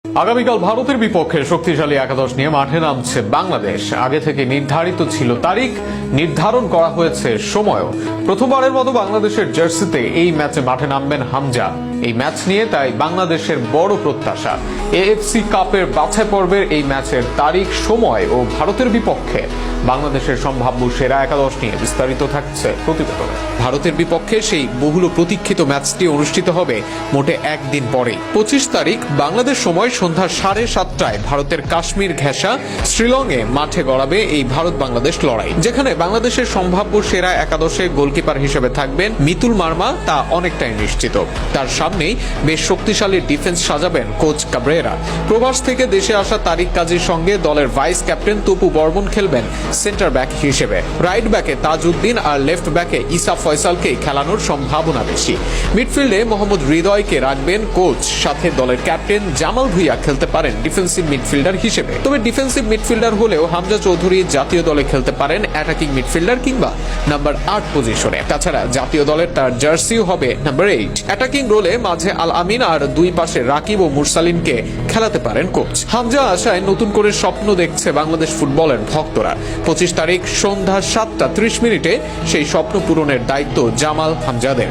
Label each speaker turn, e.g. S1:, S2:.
S1: আগামীকাল ভারতের বিপক্ষে শক্তিশালী একাদশ নিয়ে মাঠে নামছে বাংলাদেশ। আগে থেকে নির্ধারিত ছিল তারিখ, নির্ধারণ করা হয়েছে সময়ও। প্রথমবারের মতো বাংলাদেশের জার্সিতে এই ম্যাচে মাঠে নামবেন হামজা। এই ম্যাচ নিয়ে তাই বাংলাদেশের বড় প্রত্যাশা। এএফসি কাপের বাছাই পর্বের এই ম্যাচের তারিখ, সময় ও ভারতের বিপক্ষে বাংলাদেশের সম্ভাব্য সেরা একাদশ নিয়ে বিস্তারিত থাকছে প্রতিবেদনে। ভারতের বিপক্ষে সেই বহুল প্রতীক্ষিত ম্যাচটি অনুষ্ঠিত হবে মোটে একদিন পরেই। 25 তারিখ বাংলাদেশ সময় সন্ধ্যা 7:30টায় ভারতের কাশ্মীর ঘেঁষা শ্রীলংয়ে মাঠে গড়াবে এই ভারত বাংলাদেশ লড়াই, যেখানে বাংলাদেশের সম্ভাব্য সেরা একাদশে গোলকিপার হিসেবে থাকবেন মিতুল মার্মা, তা অনেকটাই নিশ্চিত। তার সামনেই বেশ শক্তিশালী ডিফেন্স সাজাবেন কোচ কাবরেরা। প্রবাস থেকে দেশে আসা তারিক কাজীর সঙ্গে দলের ভাইস ক্যাপ্টেন তপু বর্মন খেলবেন সেন্টার ব্যাক হিসেবে। রাইট ব্যাকে তাজউদ্দিন আর লেফট ব্যাকে ইসা ফয়সালকে খেলানোর সম্ভাবনা বেশি। মিডফিল্ডে মোহাম্মদ হৃদয়কে রাখবেন কোচ, সাথে দলের ক্যাপ্টেন জামাল ভুঁইয়া খেলতে পারেন ডিফেন্সিভ মিডফিল্ডার হিসেবে। তবে ডিফেন্সিভ মিডফিল্ডার হলেও হামজা চৌধুরী জাতীয় দলে খেলতে পারেন অ্যাটাকিং মিডফিল্ডার কিংবা নাম্বার 8 পজিশনে। তাছাড়া জাতীয় দলের তার জার্সিও হবে নাম্বার 8। অ্যাটাকিং রোলে মাঝে আল আমিন আর দুই পাশে রাকিব ও মুরসালিনকে খেলাতে পারেন কোচ। হামজা আশায় নতুন করে স্বপ্ন দেখছে বাংলাদেশ ফুটবলের ভক্তরা। 25 তারিখ সন্ধ্যা 7:30 সেই স্বপ্ন পূরণের দায়িত্ব জামাল হামজাদের।